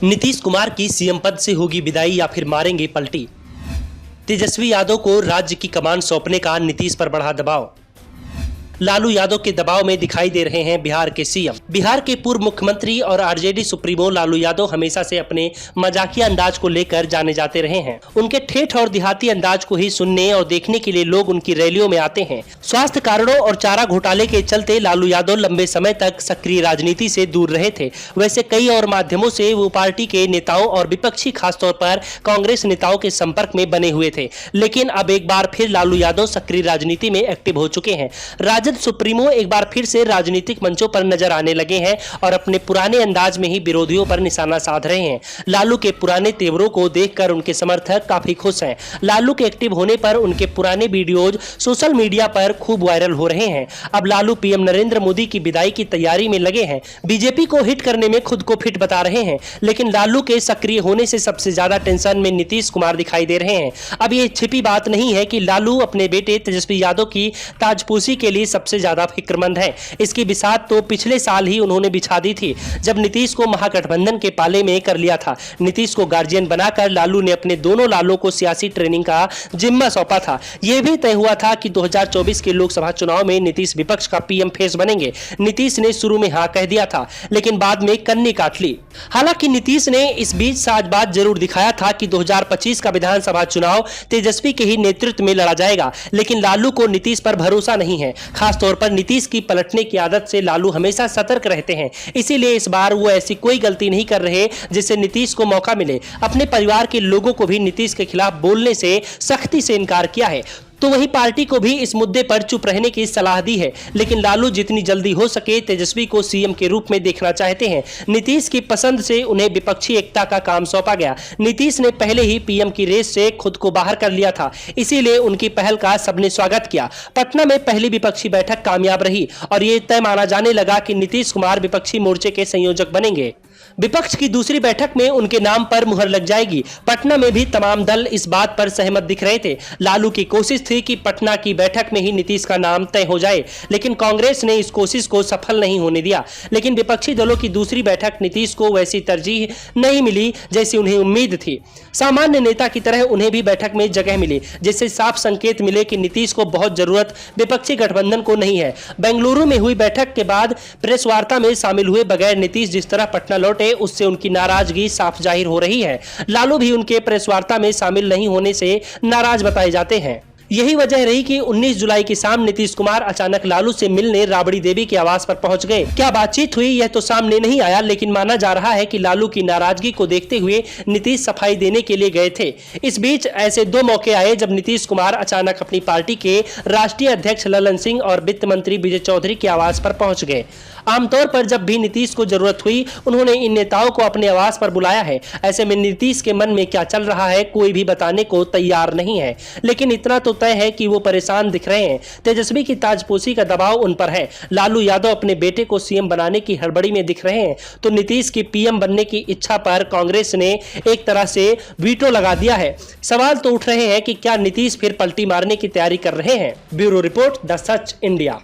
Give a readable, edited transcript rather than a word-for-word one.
नीतीश कुमार की सीएम पद से होगी विदाई या फिर मारेंगे पलटी। तेजस्वी यादव को राज्य की कमान सौंपने का नीतीश पर बढ़ा दबाव। लालू यादव के दबाव में दिखाई दे रहे हैं बिहार के सीएम। बिहार के पूर्व मुख्यमंत्री और आरजेडी सुप्रीमो लालू यादव हमेशा से अपने मजाकिया अंदाज को लेकर जाने जाते रहे हैं। उनके ठेठ और देहाती अंदाज को ही सुनने और देखने के लिए लोग उनकी रैलियों में आते हैं। स्वास्थ्य कारणों और चारा घोटाले के चलते लालू यादव लंबे समय तक सक्रिय राजनीति से दूर रहे थे। वैसे कई और माध्यमों से वो पार्टी के नेताओं और विपक्षी खासतौर पर कांग्रेस नेताओं के संपर्क में बने हुए थे, लेकिन अब एक बार फिर लालू यादव सक्रिय राजनीति में एक्टिव हो चुके हैं। राजद सुप्रीमो एक बार फिर से राजनीतिक मंचों पर नजर आने लगे हैं और अपने पुराने अंदाज में ही विरोधियों पर निशाना साध रहे हैं। लालू के पुराने तेवरों को देखकर उनके समर्थक काफी खुश हैं। लालू के एक्टिव होने पर उनके पुराने वीडियोज सोशल मीडिया पर खूब वायरल हो रहे हैं। अब लालू पीएम नरेंद्र मोदी की विदाई की तैयारी में लगे हैं। बीजेपी को हिट करने में खुद को फिट बता रहे हैं, लेकिन लालू के सक्रिय होने से सबसे ज्यादा टेंशन में नीतीश कुमार दिखाई दे रहे हैं। अब ये छिपी बात नहीं है कि लालू अपने बेटे तेजस्वी यादव की ताजपोशी के लिए सबसे ज्यादा फिक्रमंद है। इसकी बिसात तो पिछले साल ही उन्होंने बिछा दी थी, जब नीतीश को महागठबंधन के पाले में कर लिया था। नीतीश को गार्जियन बनाकर लालू ने अपने दोनों लालों को सियासी ट्रेनिंग का जिम्मा सौंपा था। यह भी तय हुआ था कि 2024 के लोकसभा चुनाव में नीतीश विपक्ष का पीएम फेस बनेंगे। नीतीश ने शुरू में हां कह दिया था, लेकिन बाद में कन्नी काट ली। हालांकि नीतीश ने इस बीच साजबाज जरूर दिखाया था कि 2025 का विधानसभा चुनाव तेजस्वी के ही नेतृत्व में लड़ा जाएगा, लेकिन लालू को नीतीश पर भरोसा नहीं है। खासतौर पर नीतीश की पलटने की आदत से लालू हमेशा सतर्क रहते हैं, इसीलिए इस बार वो ऐसी कोई गलती नहीं कर रहे जिससे नीतीश को मौका मिले। अपने परिवार के लोगों को भी नीतीश के खिलाफ बोलने से सख्ती से इनकार किया है, तो वही पार्टी को भी इस मुद्दे पर चुप रहने की सलाह दी है। लेकिन लालू जितनी जल्दी हो सके तेजस्वी को सीएम के रूप में देखना चाहते हैं। नीतीश की पसंद से उन्हें विपक्षी एकता का काम सौंपा गया। नीतीश ने पहले ही पीएम की रेस से खुद को बाहर कर लिया था, इसीलिए उनकी पहल का सबने स्वागत किया। पटना में पहली विपक्षी बैठक कामयाब रही और ये तय माना जाने लगा कि नीतीश कुमार विपक्षी मोर्चे के संयोजक बनेंगे। विपक्ष की दूसरी बैठक में उनके नाम पर मुहर लग जाएगी। पटना में भी तमाम दल इस बात पर सहमत दिख रहे थे। लालू की कोशिश थी कि पटना की बैठक में ही नीतीश का नाम तय हो जाए, लेकिन कांग्रेस ने इस कोशिश को सफल नहीं होने दिया। लेकिन विपक्षी दलों की दूसरी बैठक नीतीश को वैसी तरजीह नहीं मिली जैसी उन्हें उम्मीद थी। सामान्य नेता की तरह उन्हें भी बैठक में जगह मिली, जिससे साफ संकेत मिले कि नीतीश को बहुत जरूरत विपक्षी गठबंधन को नहीं है। बेंगलुरु में हुई बैठक के बाद प्रेस वार्ता में शामिल हुए बगैर नीतीश जिस तरह पटना लौटे, उससे उनकी नाराजगी साफ जाहिर हो रही है। लालू भी उनके प्रेस वार्ता में शामिल नहीं होने से नाराज बताए जाते हैं। यही वजह रही कि 19 जुलाई की शाम नीतीश कुमार अचानक लालू से मिलने राबड़ी देवी के आवास पर पहुंच गए। क्या बातचीत हुई यह तो सामने नहीं आया, लेकिन माना जा रहा है कि लालू की नाराजगी को देखते हुए नीतीश सफाई देने के लिए गए थे। इस बीच ऐसे दो मौके आए जब नीतीश कुमार अचानक अपनी पार्टी के राष्ट्रीय अध्यक्ष ललन सिंह और वित्त मंत्री विजय चौधरी के आवास पर पहुंच गए। आमतौर पर जब भी नीतीश को जरूरत हुई उन्होंने इन नेताओं को अपने आवास पर बुलाया है। ऐसे में नीतीश के मन में क्या चल रहा है कोई भी बताने को तैयार नहीं है, लेकिन इतना तो तय है कि वो परेशान दिख रहे हैं। तेजस्वी की ताजपोशी का दबाव उन पर है। लालू यादव अपने बेटे को सीएम बनाने की हड़बड़ी में दिख रहे हैं, तो नीतीश की पीएम बनने की इच्छा पर कांग्रेस ने एक तरह से वीटो लगा दिया है। सवाल तो उठ रहे हैं कि क्या नीतीश फिर पलटी मारने की तैयारी कर रहे हैं। Bureau report, the such India.